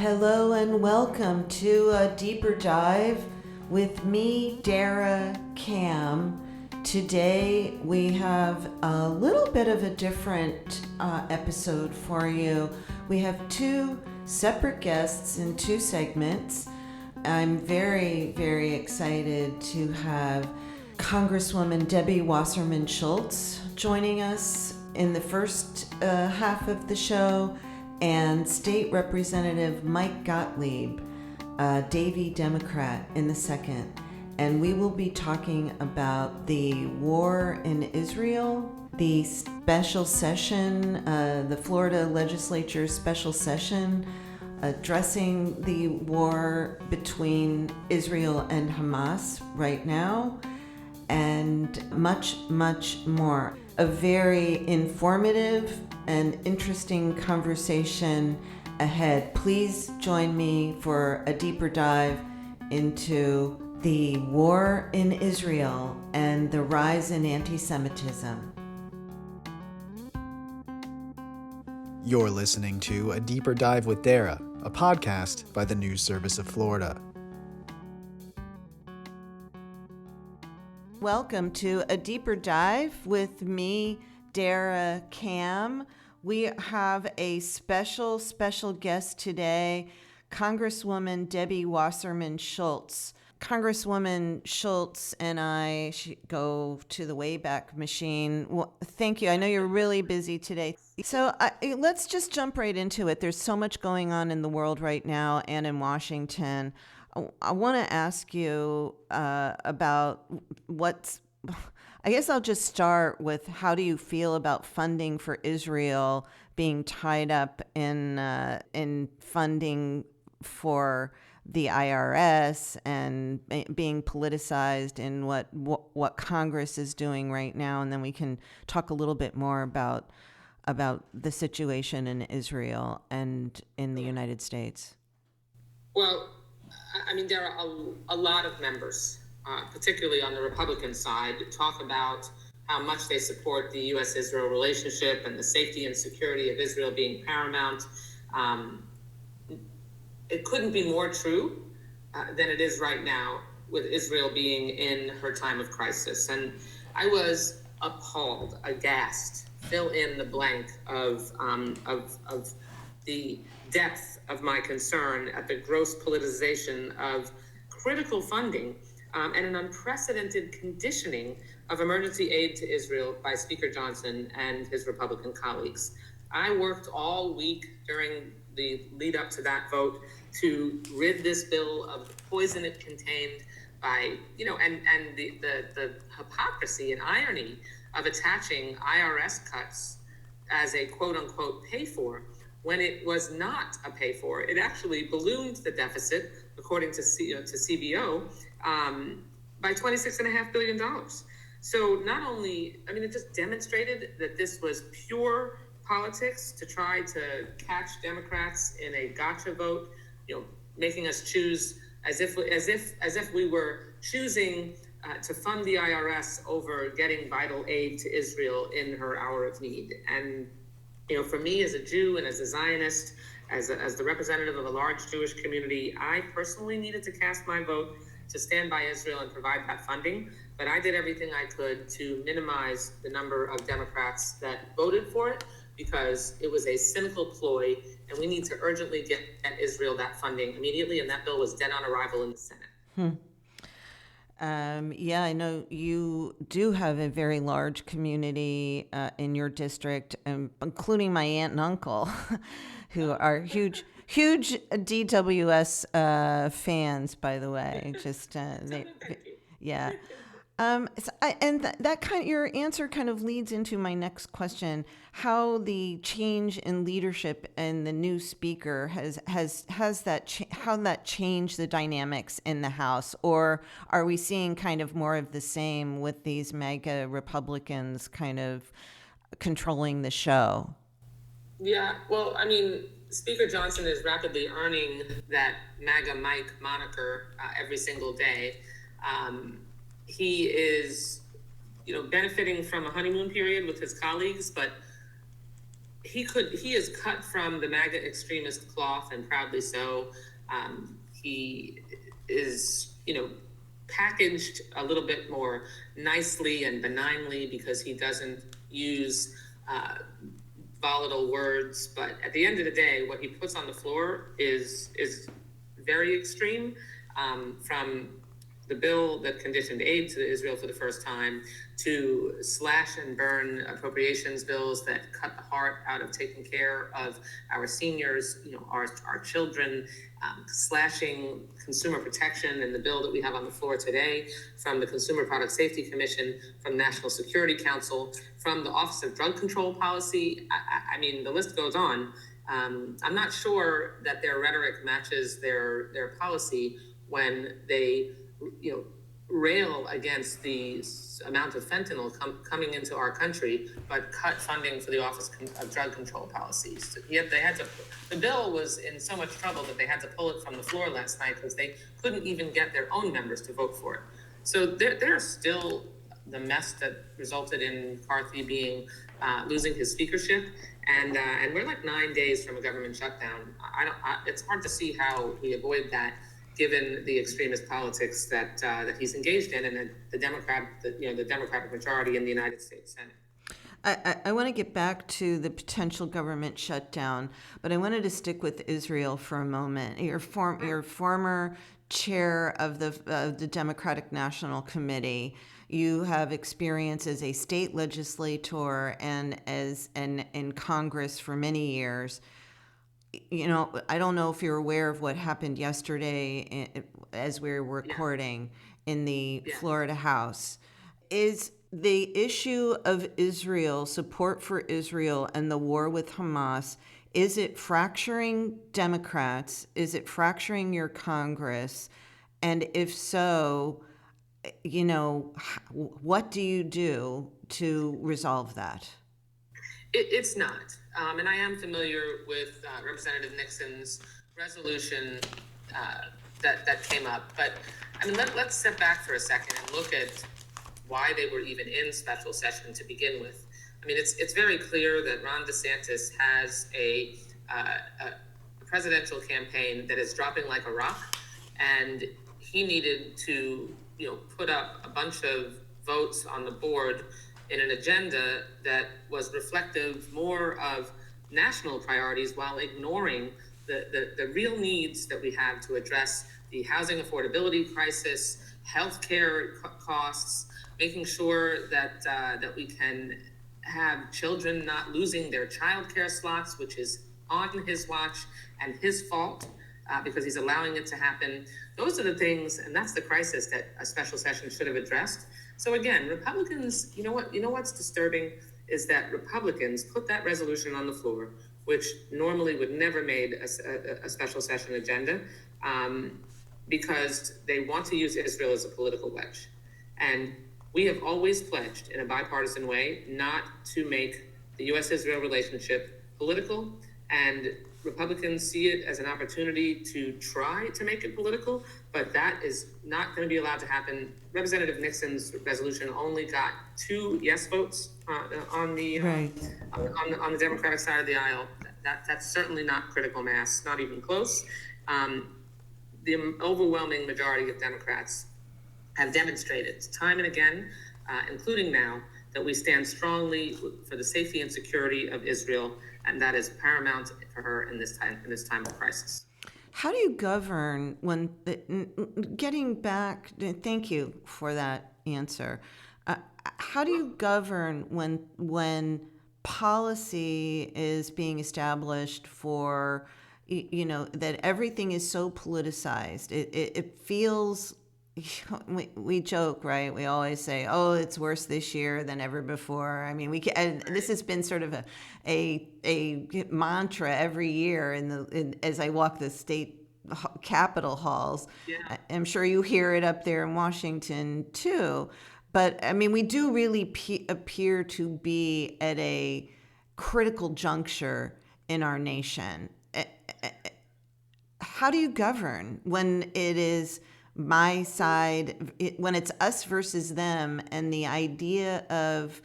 Hello and welcome to a deeper dive with me, Dara Cam. Today we have a little bit of a different episode for you. We have two separate guests in two segments. I'm very, very excited to have Congresswoman Debbie Wasserman Schultz joining us in the first half of the show, and State Representative Mike Gottleib, Davie Democrat, in the second. And we will be talking about the war in Israel, the special session, the Florida legislature special session, addressing the war between Israel and Hamas right now, and much, much more. A very informative and interesting conversation ahead. Please join me for a deeper dive into the war in Israel and the rise in anti-Semitism. You're listening to A Deeper Dive with Dara, a podcast by the News Service of Florida. Welcome to A Deeper Dive with me, Dara Cam. We have a special guest today, Congresswoman Debbie Wasserman Schultz. Congresswoman Schultz and I go to the Wayback Machine. Well, thank you. I know you're really busy today. So let's just jump right into it. There's so much going on in the world right now and in Washington. I want to ask you about I guess I'll just start with, how do you feel about funding for Israel being tied up in funding for the IRS and being politicized in what Congress is doing right now? And then we can talk a little bit more about the situation in Israel and in the United States. Well, I mean, there are a lot of members, particularly on the Republican side, talk about how much they support the U.S.-Israel relationship and the safety and security of Israel being paramount. It couldn't be more true than it is right now, with Israel being in her time of crisis. And I was appalled, aghast, fill in the blank of the depth of my concern at the gross politicization of critical funding and an unprecedented conditioning of emergency aid to Israel by Speaker Johnson and his Republican colleagues. I worked all week during the lead up to that vote to rid this bill of the poison it contained by, and the hypocrisy and irony of attaching IRS cuts as a quote unquote pay for, when it was not a pay for. It actually ballooned the deficit, according to CBO, by $26.5 billion. So not only, it just demonstrated that this was pure politics to try to catch Democrats in a gotcha vote, making us choose as if we were choosing to fund the IRS over getting vital aid to Israel in her hour of need. And for me, as a Jew and as a Zionist, as the representative of a large Jewish community, I personally needed to cast my vote to stand by Israel and provide that funding. But I did everything I could to minimize the number of Democrats that voted for it, because it was a cynical ploy, and we need to urgently get Israel that funding immediately. And that bill was dead on arrival in the Senate. Yeah, I know you do have a very large community in your district, including my aunt and uncle, who are huge DWS fans, by the way. Yeah. Your answer kind of leads into my next question: how the change in leadership and the new speaker how that changed the dynamics in the House, or are we seeing kind of more of the same with these MAGA Republicans kind of controlling the show? Yeah, well, Speaker Johnson is rapidly earning that MAGA Mike moniker every single day. He is, benefiting from a honeymoon period with his colleagues, but he is cut from the MAGA extremist cloth, and proudly so. He is, packaged a little bit more nicely and benignly because he doesn't use volatile words. But at the end of the day, what he puts on the floor is very extreme, from the bill that conditioned aid to Israel for the first time, to slash and burn appropriations bills that cut the heart out of taking care of our seniors, our children, slashing consumer protection in the bill that we have on the floor today, from the Consumer Product Safety Commission, from National Security Council, from the Office of Drug Control Policy. I mean, the list goes on. I'm not sure that their rhetoric matches their policy when they, rail against the amount of fentanyl coming into our country, but cut funding for the Office of Drug Control Policies. Yet the bill was in so much trouble that they had to pull it from the floor last night because they couldn't even get their own members to vote for it. So they're still the mess that resulted in McCarthy losing his speakership. And we're like 9 days from a government shutdown. It's hard to see how we avoid that, given the extremist politics that he's engaged in, and the Democratic majority in the United States Senate. I want to get back to the potential government shutdown, but I wanted to stick with Israel for a moment. Your former chair of the Democratic National Committee, you have experience as a state legislator and in Congress for many years. I don't know if you're aware of what happened yesterday as we were recording in the Florida House. Is the issue of Israel, support for Israel and the war with Hamas, is it fracturing Democrats? Is it fracturing your Congress? And if so, what do you do to resolve that? It's not. And I am familiar with Representative Nixon's resolution that came up. But I mean, let's step back for a second and look at why they were even in special session to begin with. I mean, it's very clear that Ron DeSantis has a presidential campaign that is dropping like a rock, and he needed to put up a bunch of votes on the board in an agenda that was reflective more of national priorities, while ignoring the real needs that we have to address the housing affordability crisis, healthcare costs, making sure that we can have children not losing their childcare slots, which is on his watch and his fault, because he's allowing it to happen. Those are the things, and that's the crisis that a special session should have addressed. So again, Republicans, what's disturbing is that Republicans put that resolution on the floor, which normally would never made a special session agenda, because they want to use Israel as a political wedge. And we have always pledged in a bipartisan way not to make the U.S.-Israel relationship political, and Republicans see it as an opportunity to try to make it political, but that is not going to be allowed to happen. Representative Nixon's resolution only got 2 yes votes on the Democratic side of the aisle. That's certainly not critical mass, not even close. The overwhelming majority of Democrats have demonstrated time and again, including now, that we stand strongly for the safety and security of Israel, and that is paramount for her in this time of crisis. How do you govern when getting back? Thank you for that answer. How do you govern when policy is being established for, that everything is so politicized? It feels. We joke, right? We always say, "Oh, it's worse this year than ever before." I mean, this has been sort of a mantra every year as I walk the state capitol halls. Yeah. I'm sure you hear it up there in Washington too. But I mean, we do really appear to be at a critical juncture in our nation. How do you govern when it is my side, when it's us versus them, and the idea of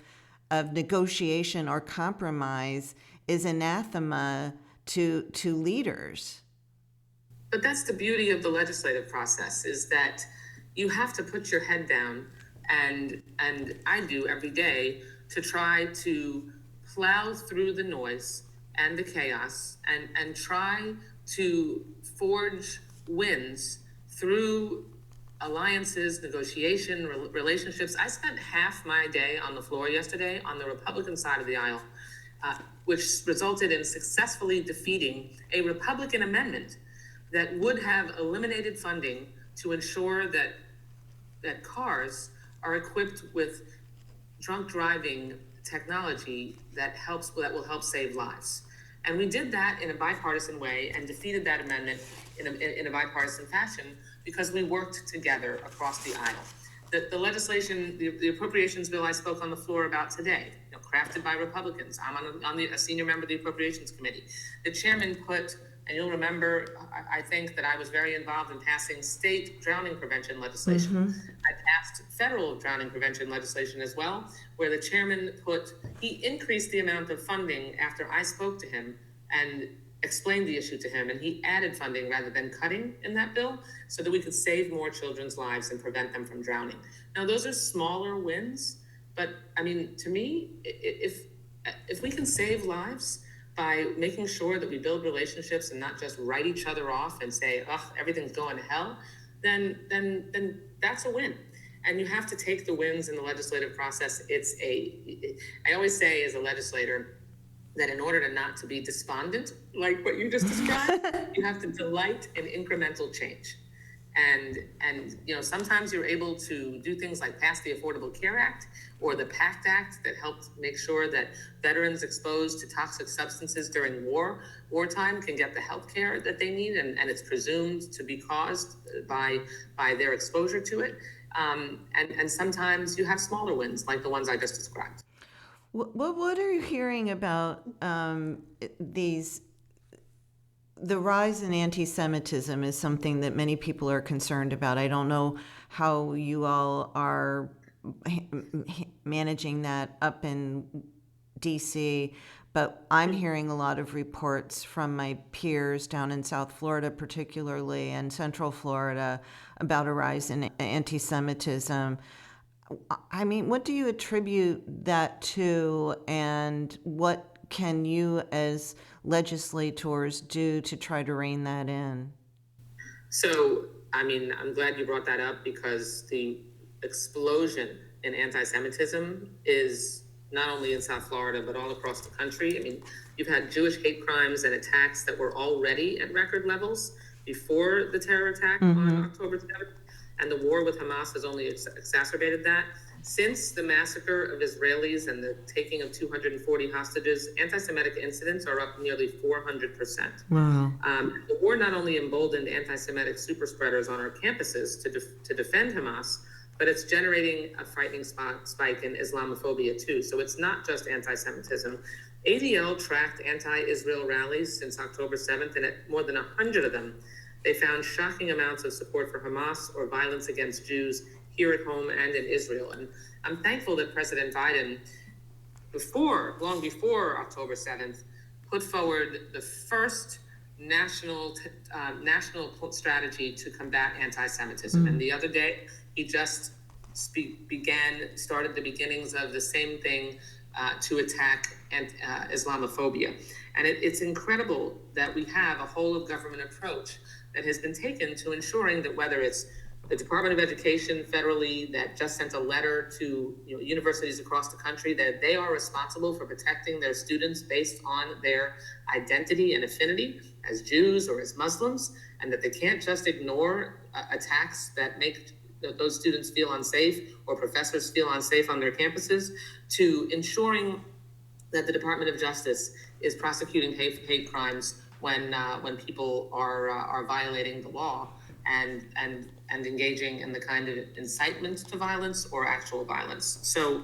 negotiation or compromise is anathema to leaders. But that's the beauty of the legislative process, is that you have to put your head down, and I do every day, to try to plow through the noise and the chaos and try to forge wins through alliances, negotiation, relationships. I spent half my day on the floor yesterday on the Republican side of the aisle, which resulted in successfully defeating a Republican amendment that would have eliminated funding to ensure that cars are equipped with drunk driving technology that will help save lives. And we did that in a bipartisan way and defeated that amendment in a bipartisan fashion because we worked together across the aisle. The legislation, the appropriations bill I spoke on the floor about today, crafted by Republicans. I'm a senior member of the Appropriations Committee. The chairman put, and you'll remember, I think that I was very involved in passing state drowning prevention legislation. Mm-hmm. I passed federal drowning prevention legislation as well, where the chairman he increased the amount of funding after I spoke to him and explained the issue to him, and he added funding rather than cutting in that bill so that we could save more children's lives and prevent them from drowning. Now, those are smaller wins, but I mean, to me, if we can save lives by making sure that we build relationships and not just write each other off and say, oh, everything's going to hell, then that's a win. And you have to take the wins in the legislative process. I always say as a legislator that in order not to be despondent, like what you just described, you have to delight in incremental change. And sometimes you're able to do things like pass the Affordable Care Act or the PACT Act that helped make sure that veterans exposed to toxic substances during wartime can get the health care that they need, and it's presumed to be caused by their exposure to it. And sometimes you have smaller wins like the ones I just described. What are you hearing about the rise in anti-Semitism is something that many people are concerned about. I don't know how you all are managing that up in D.C., but I'm hearing a lot of reports from my peers down in South Florida, particularly, and Central Florida, about a rise in anti-Semitism. I mean, what do you attribute that to, and what can you as legislators do to try to rein that in? So, I mean, I'm glad you brought that up because the explosion in anti-Semitism is not only in South Florida, but all across the country. I mean, you've had Jewish hate crimes and attacks that were already at record levels before the terror attack on October 7th. And the war with Hamas has only exacerbated that. Since the massacre of Israelis and the taking of 240 hostages, anti-Semitic incidents are up nearly 400%. Wow. The war not only emboldened anti-Semitic super spreaders on our campuses to defend Hamas, but it's generating a frightening spike in Islamophobia too. So it's not just anti-Semitism. ADL tracked anti-Israel rallies since October 7th, and at more than 100 of them, they found shocking amounts of support for Hamas or violence against Jews here at home and in Israel. And I'm thankful that President Biden, long before October 7th, put forward the first national strategy to combat anti-Semitism. And the other day, he just started the beginnings of the same thing to attack Islamophobia. And it's incredible that we have a whole of government approach that has been taken to ensuring that whether it's the Department of Education federally that just sent a letter to universities across the country that they are responsible for protecting their students based on their identity and affinity as Jews or as Muslims, and that they can't just ignore attacks that make those students feel unsafe or professors feel unsafe on their campuses, to ensuring that the Department of Justice is prosecuting hate crimes when people are violating the law and engaging in the kind of incitement to violence or actual violence. So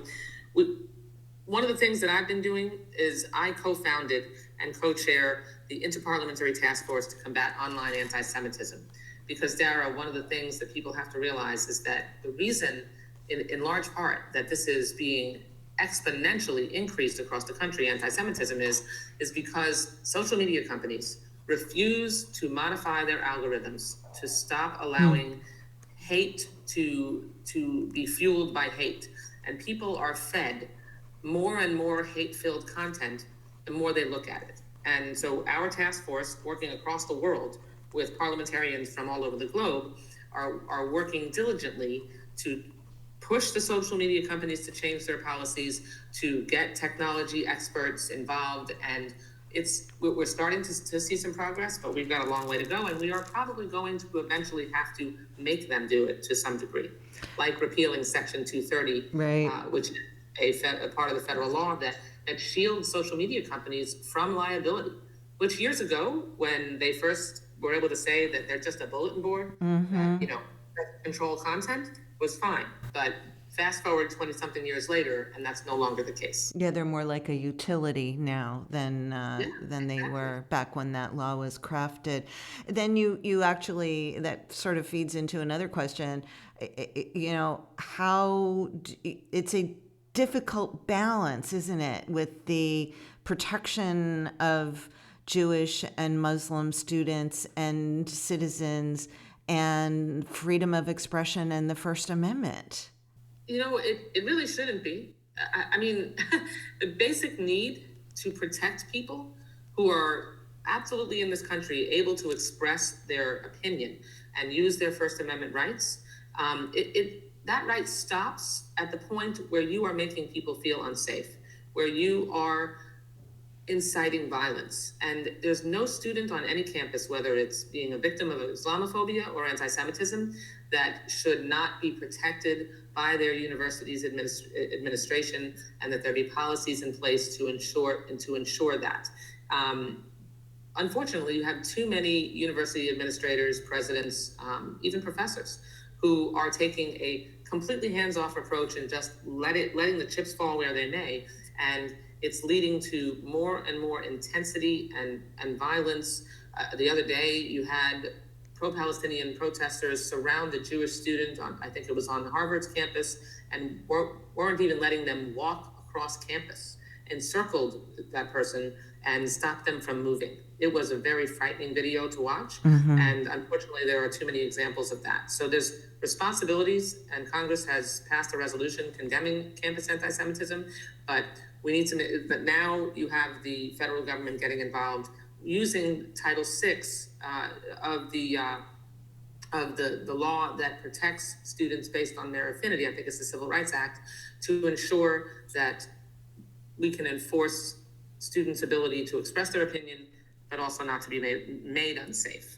one of the things that I've been doing is I co-founded and co-chair the Interparliamentary Task Force to Combat Online Anti-Semitism. Because, Dara, one of the things that people have to realize is that the reason, in large part, that this is being exponentially increased across the country, anti-Semitism is because social media companies refuse to modify their algorithms to stop allowing hate to be fueled by hate. And people are fed more and more hate-filled content the more they look at it. And so our task force, working across the world with parliamentarians from all over the globe, are working diligently to push the social media companies to change their policies, to get technology experts involved. And we're starting to see some progress, but we've got a long way to go. And we are probably going to eventually have to make them do it to some degree, like repealing Section 230, Right. Which is a part of the federal law that shields social media companies from liability, which years ago, when they first were able to say that they're just a bulletin board, that, control content, was fine. But fast forward 20-something years later, and that's no longer the case. Yeah, they're more like a utility now than they exactly. were back when that law was crafted. Then you actually, that sort of feeds into another question. It's a difficult balance, isn't it, with the protection of Jewish and Muslim students and citizens and freedom of expression and the First Amendment? It really shouldn't be. I mean, the basic need to protect people who are absolutely in this country able to express their opinion and use their First Amendment rights, that right stops at the point where you are making people feel unsafe, where you are inciting violence. And there's no student on any campus, whether it's being a victim of Islamophobia or anti-Semitism, that should not be protected by their university's administration, and that there be policies in place to ensure that. Unfortunately, you have too many university administrators, presidents, even professors, who are taking a completely hands-off approach and just letting the chips fall where they may. And it's leading to more and more intensity and violence. The other day, you had pro-Palestinian protesters surround a Jewish student I think it was on Harvard's campus, and weren't even letting them walk across campus, encircled that person and stopped them from moving. It was a very frightening video to watch. And unfortunately, there are too many examples of that. So there's responsibilities, and Congress has passed a resolution condemning campus anti-Semitism, but but now you have the federal government getting involved using Title VI of the law that protects students based on their affinity. I think it's the Civil Rights Act, to ensure that we can enforce students' ability to express their opinion, but also not to be made unsafe.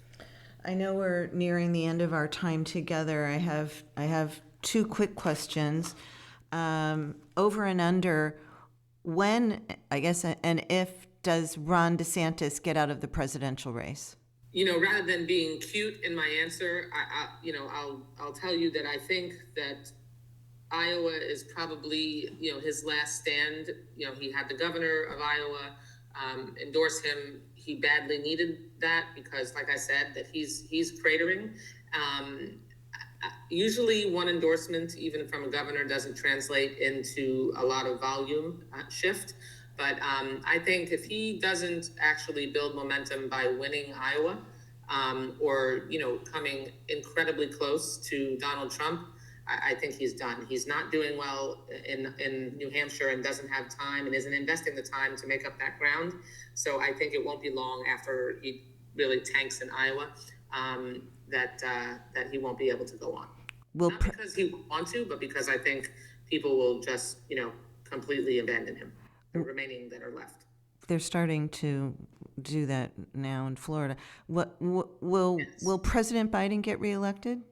I know we're nearing the end of our time together. I have two quick questions. Over and under, when, I guess, and if, does Ron DeSantis get out of the presidential race? Rather than being cute in my answer, I'll tell you that I think that Iowa is probably, his last stand. He had the governor of Iowa endorse him. He badly needed that because, like I said, that he's cratering. Usually one endorsement, even from a governor, doesn't translate into a lot of volume shift. But I think if he doesn't actually build momentum by winning Iowa, or coming incredibly close to Donald Trump, I think he's done. He's not doing well in New Hampshire and doesn't have time and isn't investing the time to make up that ground. So I think it won't be long after he really tanks in Iowa that he won't be able to go on. Not because he won't want to, but because I think people will just completely abandon him, the remaining that are left. They're starting to do that now in Florida. Will President Biden get reelected?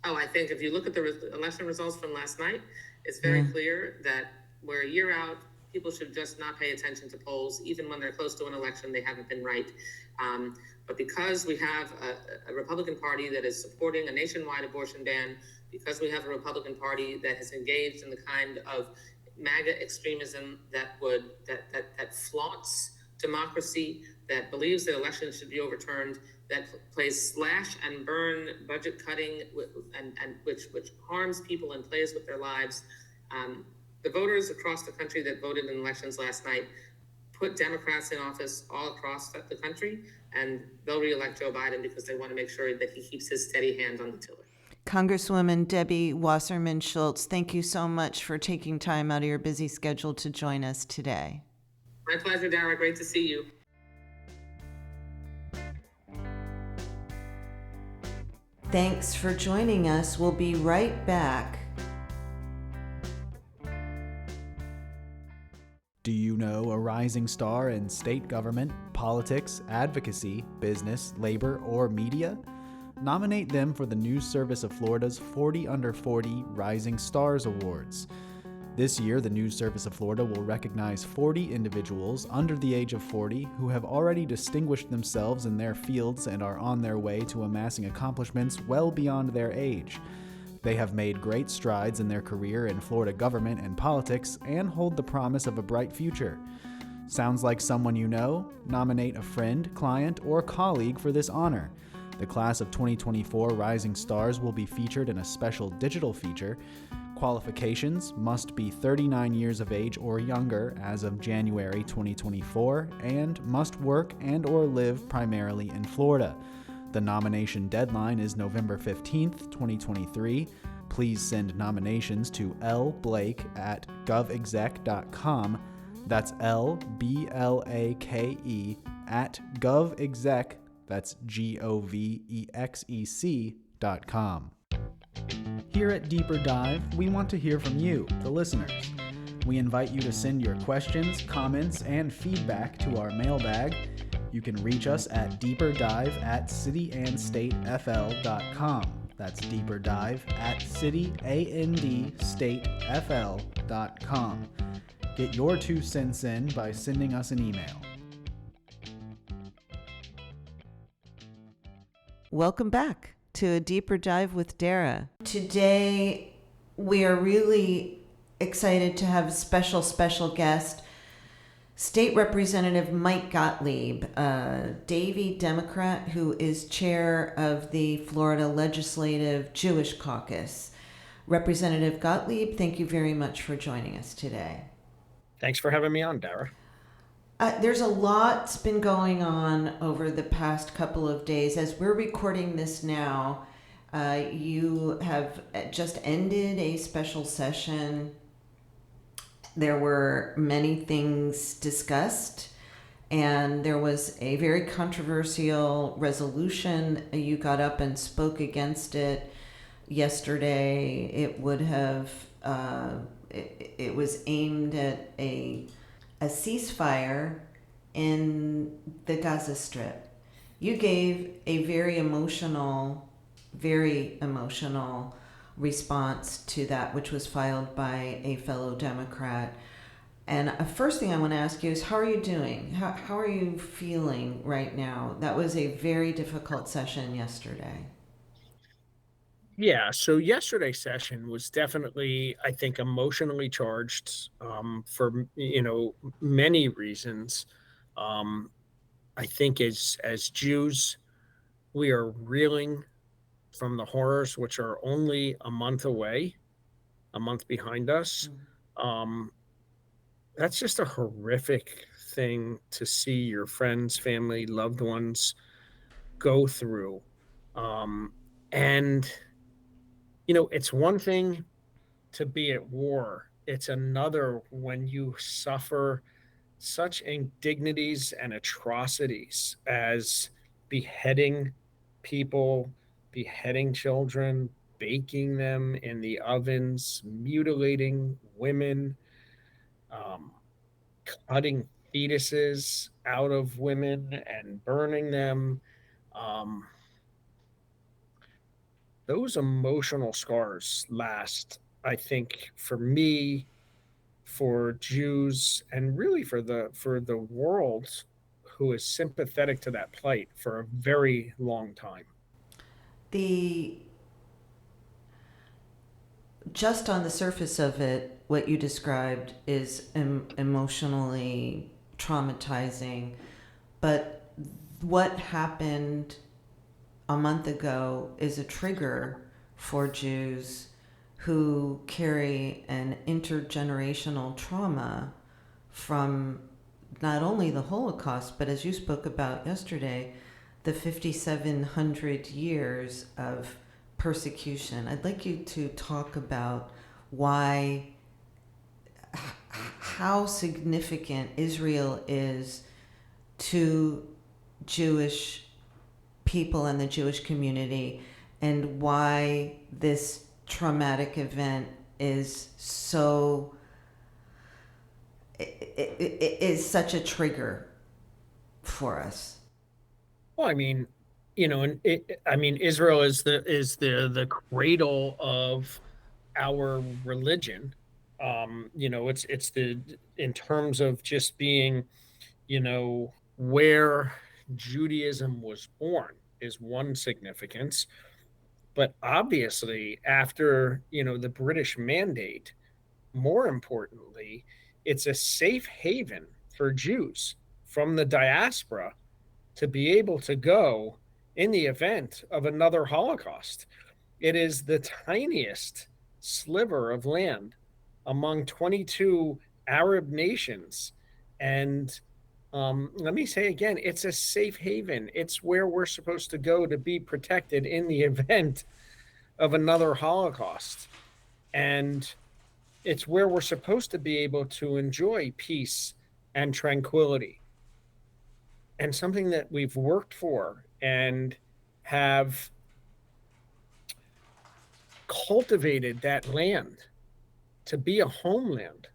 Oh, I think if you look at the election results from last night, it's very clear that we're a year out. People should just not pay attention to polls. Even when they're close to an election, they haven't been right. But because we have a Republican Party that is supporting a nationwide abortion ban, because we have a Republican Party that has engaged in the kind of MAGA extremism that flaunts democracy, that believes that elections should be overturned, that plays slash and burn budget cutting, and which harms people and plays with their lives, The voters across the country that voted in elections last night put Democrats in office all across the country, and they'll reelect Joe Biden because they want to make sure that he keeps his steady hand on the tiller. Congresswoman Debbie Wasserman Schultz, thank you so much for taking time out of your busy schedule to join us today. My pleasure, Dara. Great to see you. Thanks for joining us. We'll be right back. Do you know a rising star in state government, politics, advocacy, business, labor, or media? Nominate them for the News Service of Florida's 40 Under 40 Rising Stars Awards. This year, the News Service of Florida will recognize 40 individuals under the age of 40 who have already distinguished themselves in their fields and are on their way to amassing accomplishments well beyond their age. They have made great strides in their career in Florida government and politics and hold the promise of a bright future. Sounds like someone you know? Nominate a friend, client, or colleague for this honor. The class of 2024 Rising Stars will be featured in a special digital feature. Qualifications must be 39 years of age or younger as of January 2024 and must work and or live primarily in Florida. The nomination deadline is November 15th, 2023. Please send nominations to lblake@govexec.com. That's LBLAKE @govexec. That's GOVEXEC.com. Here at Deeper Dive, we want to hear from you, the listeners. We invite you to send your questions, comments, and feedback to our mailbag. You can reach us at deeperdive@cityandstatefl.com. That's deeperdive@cityandstatefl.com. Get your 2 cents in by sending us an email. Welcome back to A Deeper Dive with Dara. Today, we are really excited to have a special guest, State Representative Mike Gottleib, a Davie Democrat who is chair of the Florida Legislative Jewish Caucus. Representative Gottleib, thank you very much for joining us today. Thanks for having me on, Dara. There's a lot's been going on over the past couple of days. As we're recording this now, you have just ended a special session. There were many things discussed, and there was a very controversial resolution. You got up and spoke against it yesterday. It would have, it was aimed at a ceasefire in the Gaza Strip. You gave a very emotional response to that, which was filed by a fellow Democrat. And first thing I want to ask you is, how are you doing? How are you feeling right now? That was a very difficult session yesterday. Yeah, so yesterday's session was definitely, I think, emotionally charged for many reasons. I think as Jews, we are reeling from the horrors which are only a month away, a month behind us. That's just a horrific thing to see your friends, family, loved ones go through. And it's one thing to be at war. It's another when you suffer such indignities and atrocities as beheading people, beheading children, baking them in the ovens, mutilating women, cutting fetuses out of women and burning them. Those emotional scars last, I think, for me, for Jews, and really for the world who is sympathetic to that plight for a very long time. Just on the surface of it, what you described is emotionally traumatizing, but what happened a month ago is a trigger for Jews who carry an intergenerational trauma from not only the Holocaust, but as you spoke about yesterday, the 5,700 years of persecution. I'd like you to talk about how significant Israel is to Jewish people and the Jewish community, and why this traumatic event is is such a trigger for us. Well, I mean, Israel is the cradle of our religion. It's the in terms of just being, where Judaism was born is one significance. But obviously, after, the British Mandate, more importantly, it's a safe haven for Jews from the diaspora to be able to go in the event of another Holocaust. It is the tiniest sliver of land among 22 Arab nations. And let me say again, it's a safe haven. It's where we're supposed to go to be protected in the event of another Holocaust. And it's where we're supposed to be able to enjoy peace and tranquility. And something that we've worked for and have cultivated that land to be a homeland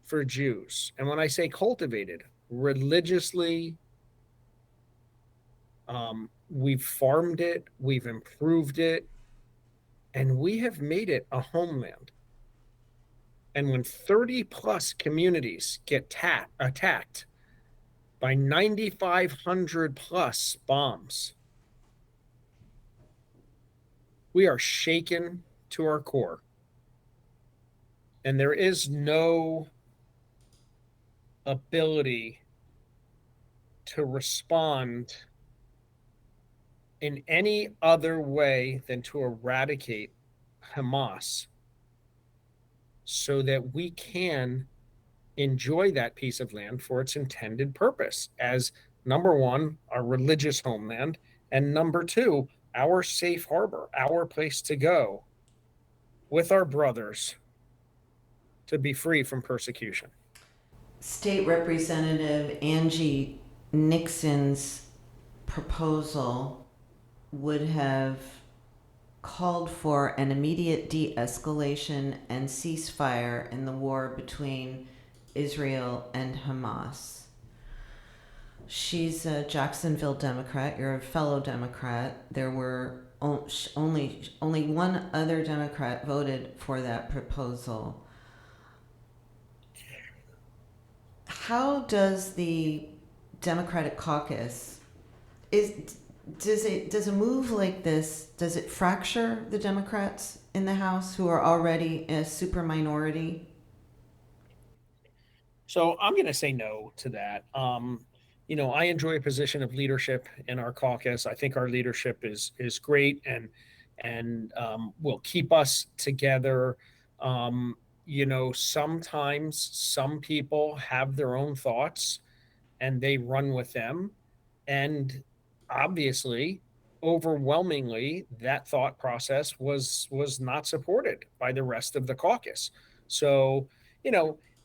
for Jews. And when I say cultivated, religiously, we've farmed it, we've improved it, and we have made it a homeland. And when 30 plus communities get attacked by 9,500 plus bombs, we are shaken to our core. And there is no ability to respond in any other way than to eradicate Hamas so that we can enjoy that piece of land for its intended purpose as, number one, our religious homeland, and number two, our safe harbor, our place to go with our brothers to be free from persecution. State Representative Angie Nixon's proposal would have called for an immediate de-escalation and ceasefire in the war between Israel and Hamas. She's a Jacksonville Democrat. You're a fellow Democrat. There were only one other Democrat voted for that proposal. How does the Democratic caucus does a move like this, does it fracture the Democrats in the House who are already a super minority? So I'm going to say no to that. I enjoy a position of leadership in our caucus. I think our leadership is great and will keep us together. Sometimes some people have their own thoughts and they run with them. And obviously, overwhelmingly, that thought process was not supported by the rest of the caucus. So,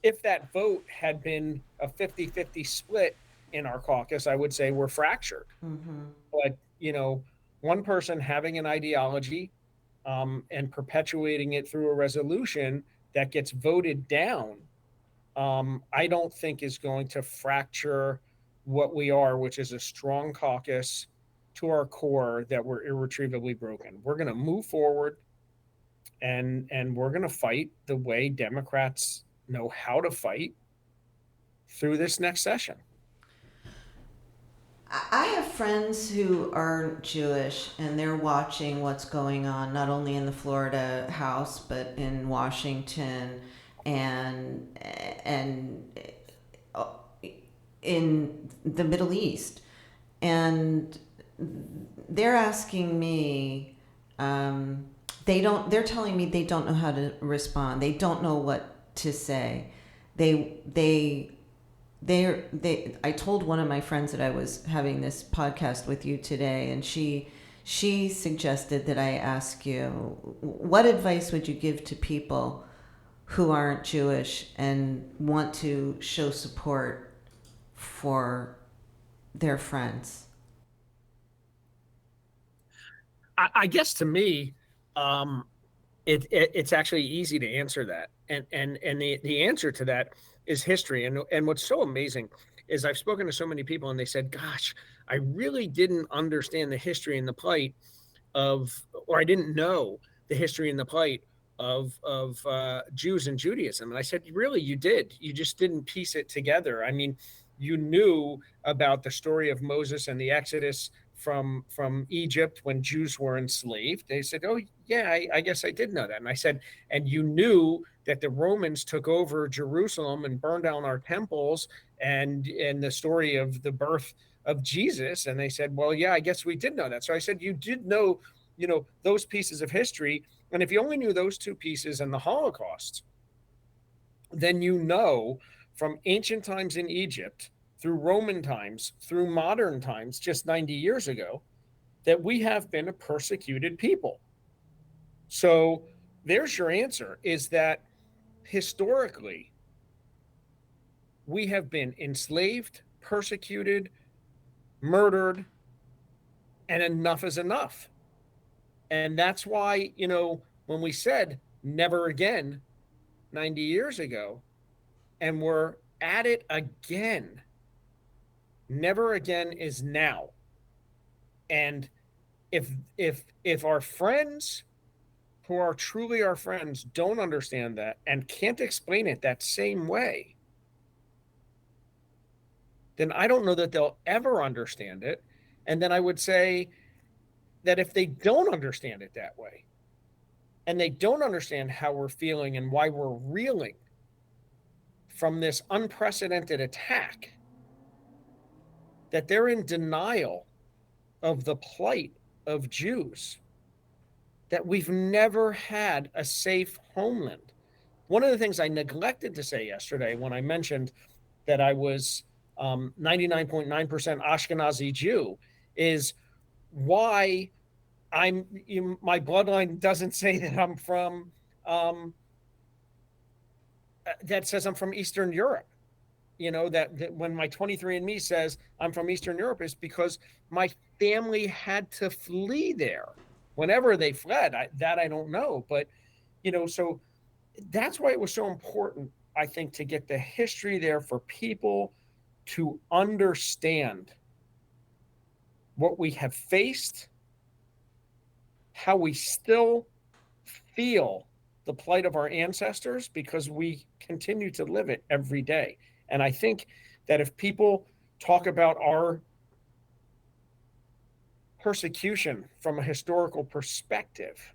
if that vote had been a 50-50 split in our caucus, I would say we're fractured. Mm-hmm. But, one person having an ideology and perpetuating it through a resolution that gets voted down, I don't think is going to fracture what we are, which is a strong caucus to our core that we're irretrievably broken. We're going to move forward and we're going to fight the way Democrats know how to fight through this next session. I have friends who are Jewish and they're watching what's going on, not only in the Florida House, but in Washington and in the Middle East. And they're asking me they're telling me they don't know how to respond. They don't know what to say. They I told one of my friends that I was having this podcast with you today, and she suggested that I ask you, what advice would you give to people who aren't Jewish and want to show support for their friends? I guess to me, it's actually easy to answer that, and the answer to that is history. And what's so amazing is I've spoken to so many people, and they said, "Gosh, I really didn't understand the history and the plight or I didn't know the history and the plight of Jews and Judaism." And I said, "Really, you did. You just didn't piece it together. I mean, you knew about the story of Moses and the Exodus from Egypt when Jews were enslaved." They said, "Oh yeah, I guess I did know that." And I said, "And you knew that the Romans took over Jerusalem and burned down our temples and the story of the birth of Jesus?" And they said, "Well, yeah, I guess we did know that." So I said, "You did know, those pieces of history. And if you only knew those two pieces and the Holocaust, then from ancient times in Egypt through Roman times, through modern times, just 90 years ago, that we have been a persecuted people." So there's your answer, is that historically, we have been enslaved, persecuted, murdered, and enough is enough. And that's why, when we said never again 90 years ago, and we're at it again, never again is now. And if our friends who are truly our friends don't understand that and can't explain it that same way, then I don't know that they'll ever understand it. And then I would say that if they don't understand it that way, and they don't understand how we're feeling and why we're reeling from this unprecedented attack, that they're in denial of the plight of Jews, that we've never had a safe homeland. One of the things I neglected to say yesterday when I mentioned that I was 99.9% Ashkenazi Jew is why my bloodline doesn't say that I'm from, that says I'm from Eastern Europe. That when my 23andMe says I'm from Eastern Europe, is because my family had to flee there. Whenever they fled, I don't know. But, so that's why it was so important, I think, to get the history there for people to understand what we have faced, how we still feel the plight of our ancestors, because we continue to live it every day. And I think that if people talk about our persecution from a historical perspective,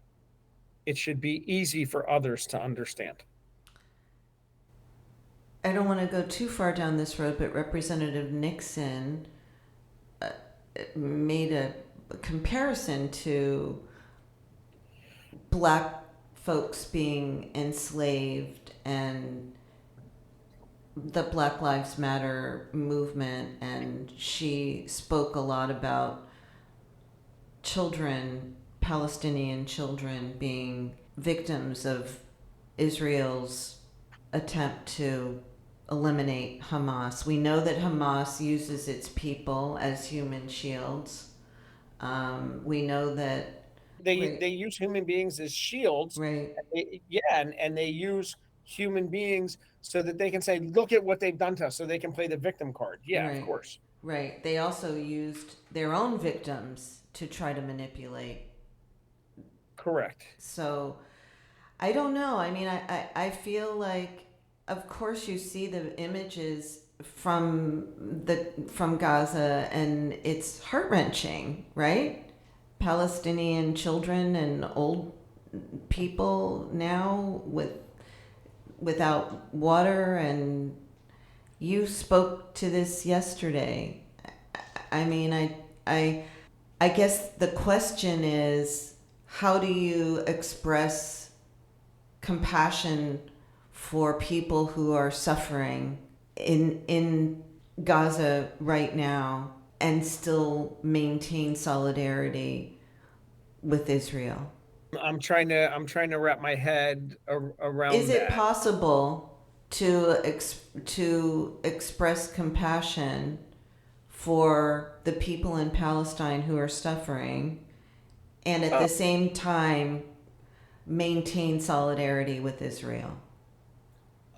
it should be easy for others to understand. I don't want to go too far down this road, but Representative Nixon made a comparison to black folks being enslaved and the Black Lives Matter movement, and she spoke a lot about children, Palestinian children, being victims of Israel's attempt to eliminate Hamas. We know that Hamas uses its people as human shields. We know that they use human beings as shields, right? And they use human beings so that they can say, "Look at what they've done to us," so they can play the victim card. Yeah, right. Of course. Right. They also used their own victims to try to manipulate. Correct. So I don't know. I mean, I feel like, of course, you see the images from Gaza, and it's heart-wrenching, right? Palestinian children and old people now without water, and you spoke to this yesterday. I mean, I guess the question is, how do you express compassion for people who are suffering in Gaza right now and still maintain solidarity with Israel? I'm trying to wrap my head Is around it that. possible to express compassion for the people in Palestine who are suffering and at Uh, the same time maintain solidarity with Israel?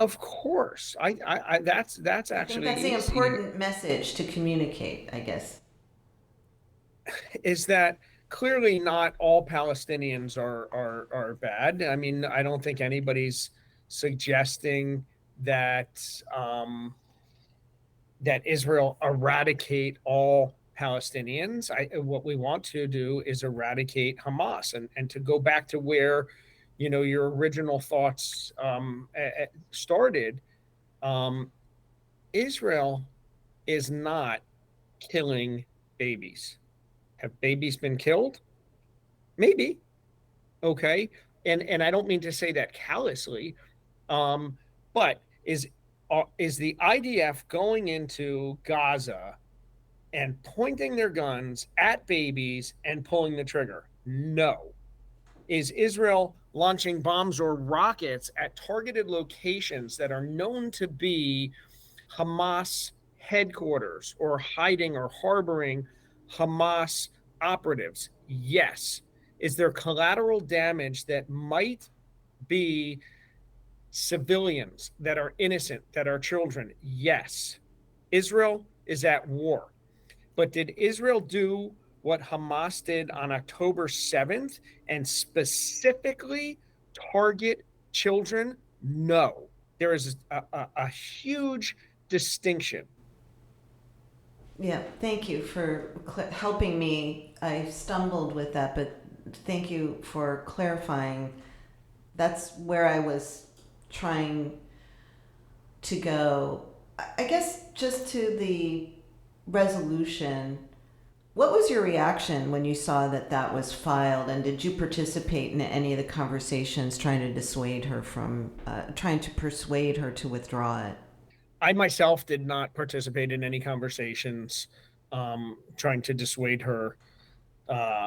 of course, that's I think actually that's the easy. important message to communicate, I guess. Is that clearly not all Palestinians are bad. I mean, I don't think anybody's suggesting that that Israel eradicate all Palestinians. What we want to do is eradicate Hamas, and to go back to where, your original thoughts started. Um, Israel is not killing babies. Have babies been killed? Maybe. Okay. And I don't mean to say that callously. But is the IDF going into Gaza and pointing their guns at babies and pulling the trigger? No. Is Israel launching bombs or rockets at targeted locations that are known to be Hamas headquarters or hiding or harboring Hamas operatives? Yes. Is there collateral damage that might be civilians that are innocent, that are children? Yes. Israel is at war. But did Israel do what Hamas did on October 7th and specifically target children? No. There is a huge distinction. Yeah, thank you for helping me. I stumbled with that, but thank you for clarifying. That's where I was trying to go. I guess just to the resolution. What was your reaction when you saw that that was filed, and did you participate in any of the conversations trying to dissuade her from, trying to persuade her to withdraw it? I myself did not participate in any conversations trying to dissuade her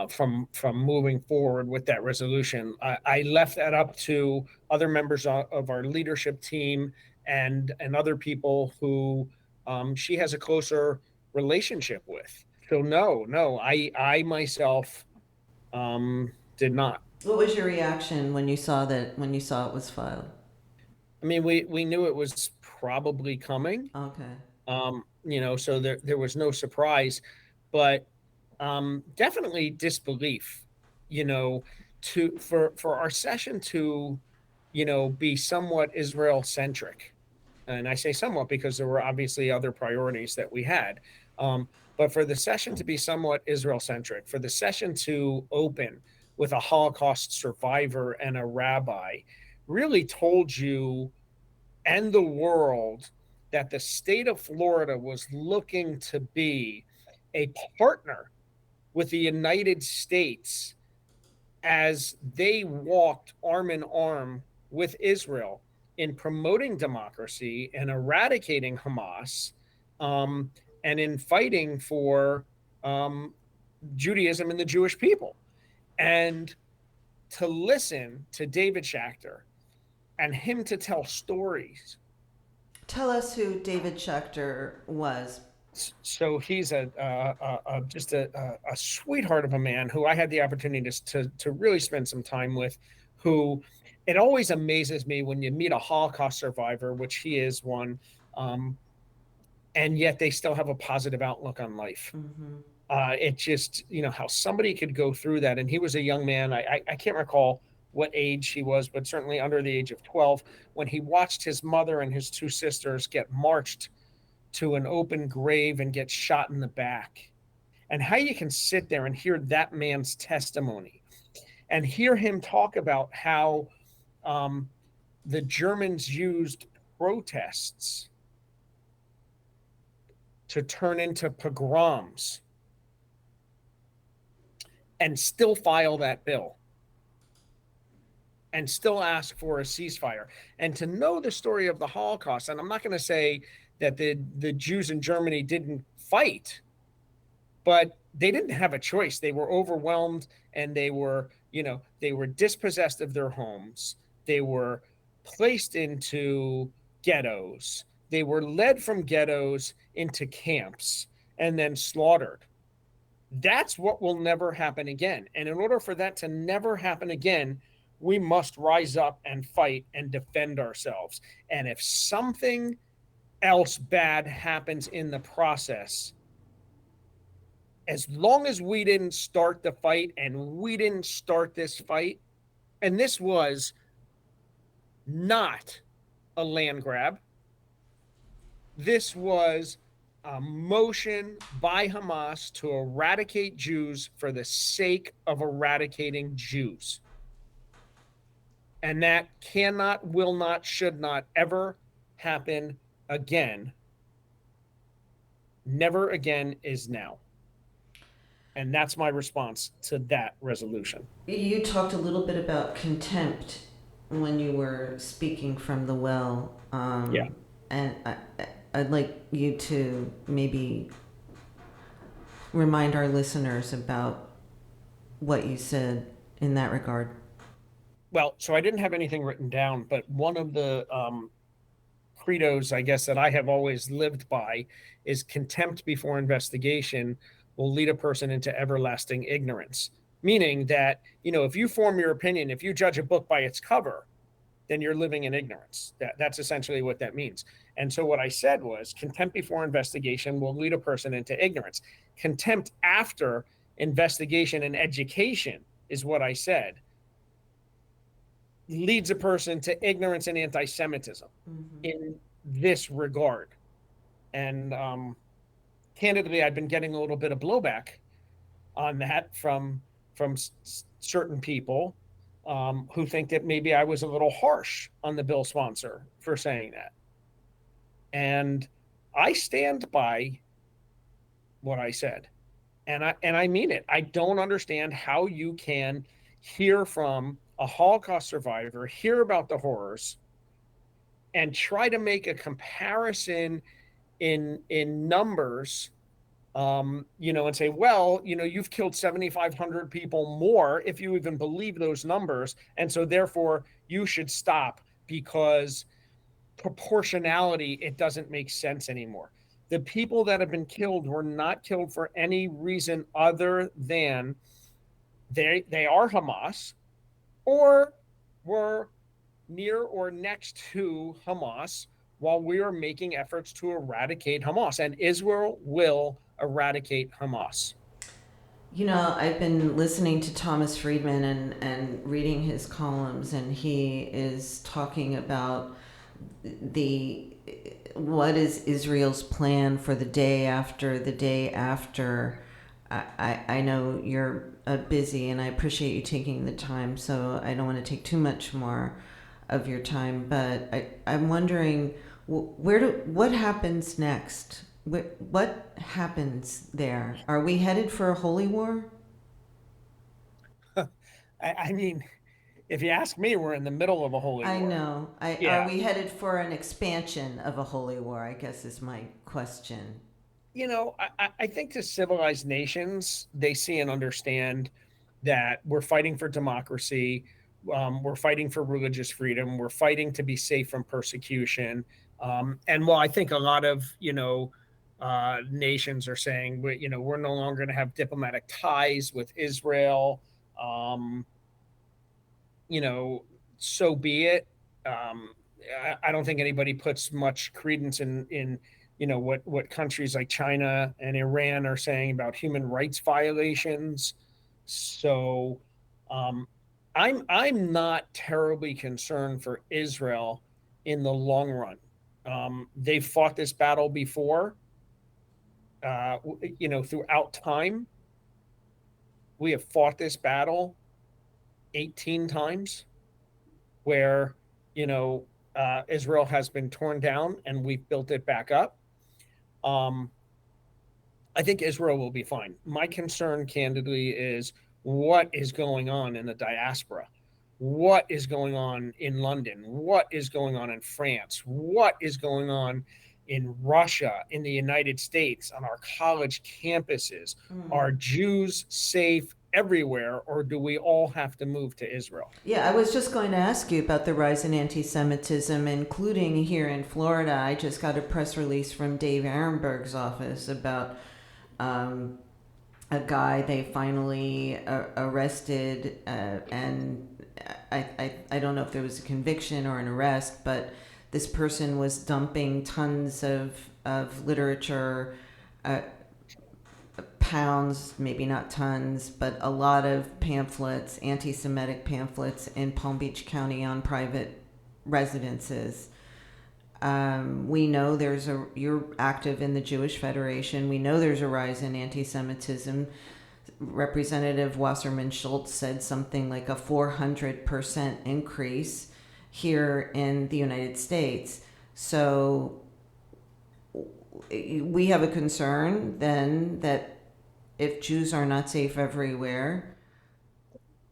from moving forward with that resolution. I left that up to other members of our leadership team and other people who she has a closer relationship with. So no, I myself did not. What was your reaction when you saw that when you saw it was filed? I mean, we knew it was probably coming. Okay. So there was no surprise, but definitely disbelief, you know, for our session to, be somewhat Israel centric. And I say somewhat because there were obviously other priorities that we had. But for the session to be somewhat Israel centric, for the session to open with a Holocaust survivor and a rabbi, really told you and the world that the state of Florida was looking to be a partner with the United States as they walked arm in arm with Israel in promoting democracy and eradicating Hamas, um, and in fighting for um, Judaism and the Jewish people. And to listen to David Schachter and him to tell stories. Tell us who David Schechter was. So he's just a sweetheart of a man who I had the opportunity to really spend some time with. Who it always amazes me when you meet a Holocaust survivor, which he is one, and yet they still have a positive outlook on life. Mm-hmm. It just, how somebody could go through that. And he was a young man. I can't recall what age he was, but certainly under the age of 12, when he watched his mother and his two sisters get marched to an open grave and get shot in the back. And how you can sit there and hear that man's testimony and hear him talk about how the Germans used protests to turn into pogroms and still file that bill. and still ask for a ceasefire. And to know the story of the Holocaust, and I'm not going to say that the Jews in Germany didn't fight, but they didn't have a choice. They were overwhelmed, and they were dispossessed of their homes. They were placed into ghettos. They were led from ghettos into camps and then slaughtered. That's what will never happen again. And in order for that to never happen again, we must rise up and fight and defend ourselves. And if something else bad happens in the process, as long as we didn't start the fight, and we didn't start this fight, and this was not a land grab, this was a motion by Hamas to eradicate Jews for the sake of eradicating Jews. And that cannot, will not, should not ever happen again. Never again is now. And that's my response to that resolution. You talked a little bit about contempt when you were speaking from the well. Yeah. And I'd like you to maybe remind our listeners about what you said in that regard. Well, so I didn't have anything written down, but one of the credos, I guess, that I have always lived by is contempt before investigation will lead a person into everlasting ignorance. Meaning that, if you form your opinion, if you judge a book by its cover, then you're living in ignorance. That's essentially what that means. And so what I said was contempt before investigation will lead a person into ignorance. Contempt after investigation and education is what I said, leads a person to ignorance and anti-Semitism in this regard. And candidly, I've been getting a little bit of blowback on that from certain people who think that maybe I was a little harsh on the bill sponsor for saying that. And I stand by what I said. And I mean it. I don't understand how you can hear from a Holocaust survivor, hear about the horrors, and try to make a comparison in numbers, and say, well, you've killed 7,500 people more, if you even believe those numbers, and so therefore you should stop because proportionality, it doesn't make sense anymore. The people that have been killed were not killed for any reason other than they are Hamas, or were near or next to Hamas while we are making efforts to eradicate Hamas. And Israel will eradicate Hamas. I've been listening to Thomas Friedman and reading his columns, and he is talking about what is Israel's plan for the day after the day after. I know you're busy, and I appreciate you taking the time, so I don't want to take too much more of your time, but I'm wondering what happens next? What happens there? Are we headed for a holy war? I mean, if you ask me, we're in the middle of a holy war. I know. Yeah. Are we headed for an expansion of a holy war, I guess is my question. I think to civilized nations, they see and understand that we're fighting for democracy. We're fighting for religious freedom. We're fighting to be safe from persecution. And while I think a lot of, nations are saying, we're no longer going to have diplomatic ties with Israel, so be it. I don't think anybody puts much credence in what countries like China and Iran are saying about human rights violations. So I'm not terribly concerned for Israel in the long run. They've fought this battle before, throughout time. We have fought this battle 18 times where, Israel has been torn down and we've built it back up. I think Israel will be fine. My concern, candidly, is what is going on in the diaspora. what is going on in London, what is going on in France, what is going on in Russia, in the United States, on our college campuses. Are Jews safe everywhere, or do we all have to move to Israel? Yeah, I was just going to ask you about the rise in anti Semitism, including here in Florida. I just got a press release from Dave Arenberg's office about a guy they finally arrested, and I don't know if there was a conviction or an arrest, but this person was dumping tons of literature, pounds, maybe not tons, but a lot of pamphlets, anti-Semitic pamphlets in Palm Beach County on private residences. We know you're active in the Jewish Federation. We know there's a rise in anti-Semitism. Representative Wasserman Schultz said something like a 400% increase here in the United States. So we have a concern then that if Jews are not safe everywhere,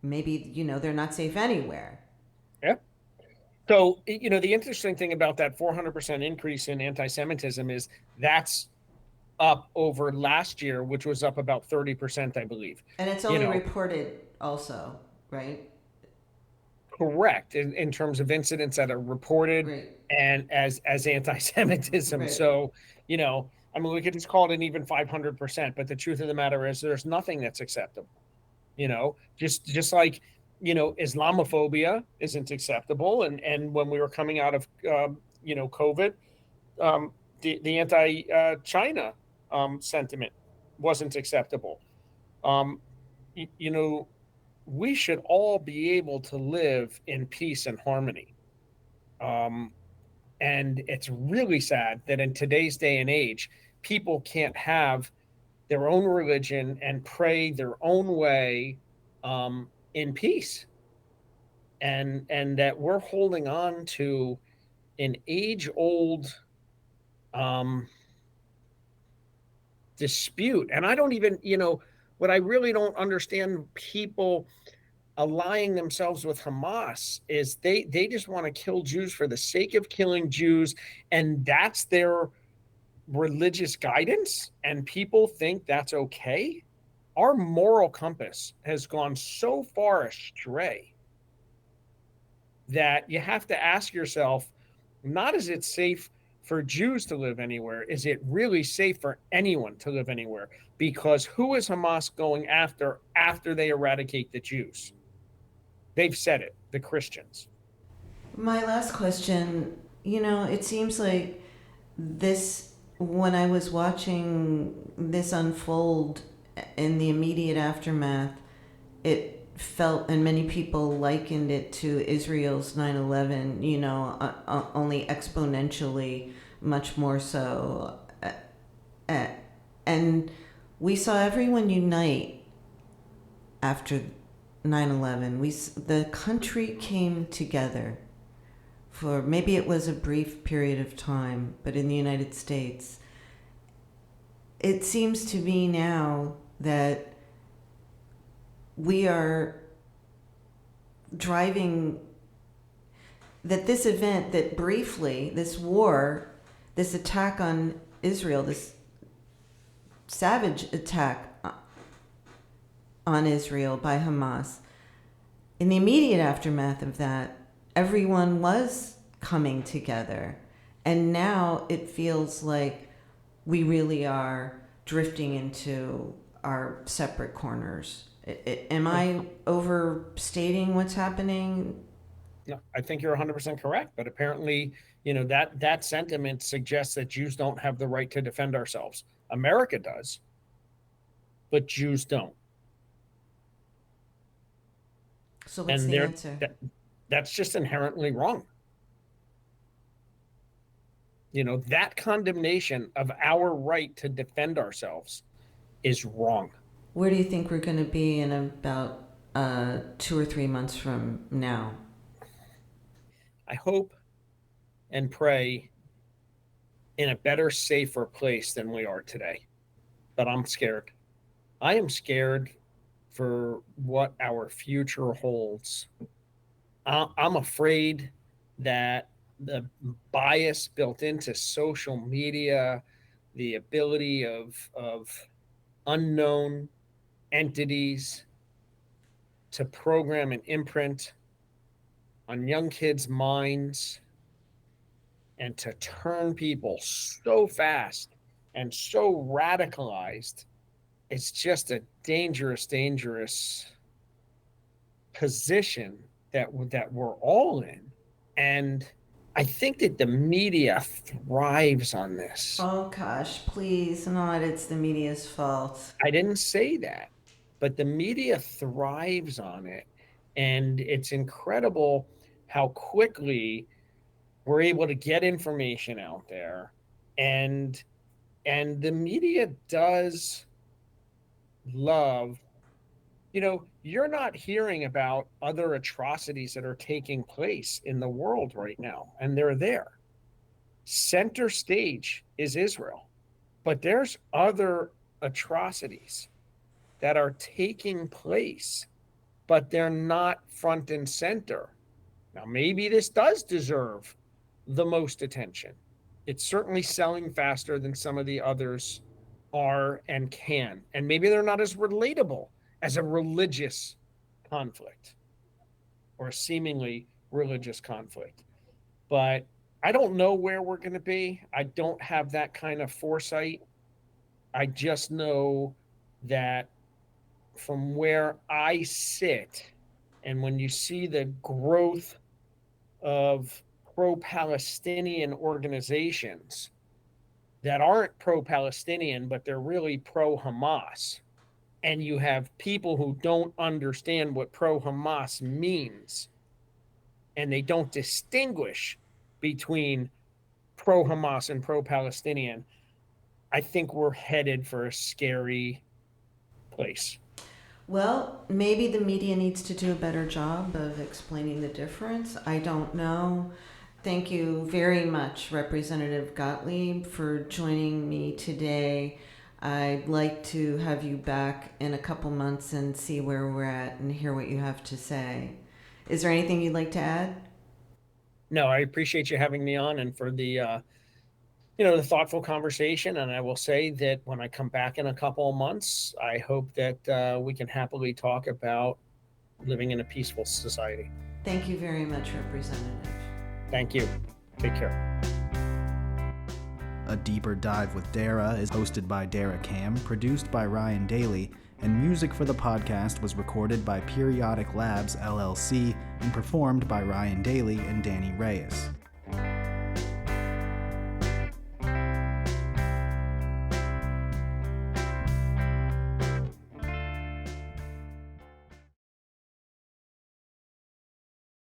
maybe, they're not safe anywhere. Yeah. So, the interesting thing about that 400% increase in anti-Semitism is that's up over last year, which was up about 30%, I believe. And it's only reported also, right? Correct. In terms of incidents that are reported, right, and as anti-Semitism. Right. So, we could just call it an even 500%, but the truth of the matter is there's nothing that's acceptable. Just like, Islamophobia isn't acceptable. And when we were coming out of, COVID, the anti-China sentiment wasn't acceptable. We should all be able to live in peace and harmony. And it's really sad that in today's day and age, people can't have their own religion and pray their own way in peace. And that we're holding on to an age-old dispute. And I don't even, what I really don't understand people allying themselves with Hamas is they just want to kill Jews for the sake of killing Jews, and that's their religious guidance, and people think that's okay. Our moral compass has gone so far astray that you have to ask yourself, not is it safe for Jews to live anywhere, is it really safe for anyone to live anywhere? Because who is Hamas going after they eradicate the Jews? They've said it, the Christians. My last question, it seems like this, when I was watching this unfold in the immediate aftermath, it felt, and many people likened it to Israel's 9/11, only exponentially much more so. And we saw everyone unite after 9/11. The country came together for, maybe it was a brief period of time, but in the United States, it seems to me now that we are driving, that this event, that briefly, this war, this attack on Israel, this savage attack on Israel by Hamas, in the immediate aftermath of that, everyone was coming together. And now it feels like we really are drifting into our separate corners. Am I overstating what's happening? No, I think you're 100% correct. But apparently, that sentiment suggests that Jews don't have the right to defend ourselves. America does, but Jews don't. So what's the answer? That's just inherently wrong. That condemnation of our right to defend ourselves is wrong. Where do you think we're going to be in about 2 or 3 months from now? I hope and pray in a better, safer place than we are today. But I'm scared. I am scared for what our future holds I'm afraid that the bias built into social media, the ability of unknown entities to program and imprint on young kids' minds and to turn people so fast and so radicalized, it's just a dangerous position that we're all in. And I think that the media thrives on this. Oh gosh, please, not it's the media's fault. I didn't say that, but the media thrives on it. And it's incredible how quickly we're able to get information out there. And the media does love, you're not hearing about other atrocities that are taking place in the world right now, and they're there. Center stage is Israel, but there's other atrocities that are taking place, but they're not front and center. Now, maybe this does deserve the most attention. It's certainly selling faster than some of the others are and can. And maybe they're not as relatable as a religious conflict or a seemingly religious conflict. But I don't know where we're going to be. I don't have that kind of foresight. I just know that from where I sit, and when you see the growth of pro-Palestinian organizations that aren't pro-Palestinian, but they're really pro-Hamas, and you have people who don't understand what pro-Hamas means, and they don't distinguish between pro-Hamas and pro-Palestinian, I think we're headed for a scary place. Well, maybe the media needs to do a better job of explaining the difference. I don't know. Thank you very much, Representative Gottlieb, for joining me today. I'd like to have you back in a couple months and see where we're at and hear what you have to say. Is there anything you'd like to add? No, I appreciate you having me on and for the the thoughtful conversation. And I will say that when I come back in a couple of months, I hope that we can happily talk about living in a peaceful society. Thank you very much, Representative. Thank you. Take care. A Deeper Dive with Dara is hosted by Dara Cam, produced by Ryan Daly, and music for the podcast was recorded by Periodic Labs, LLC, and performed by Ryan Daly and Danny Reyes.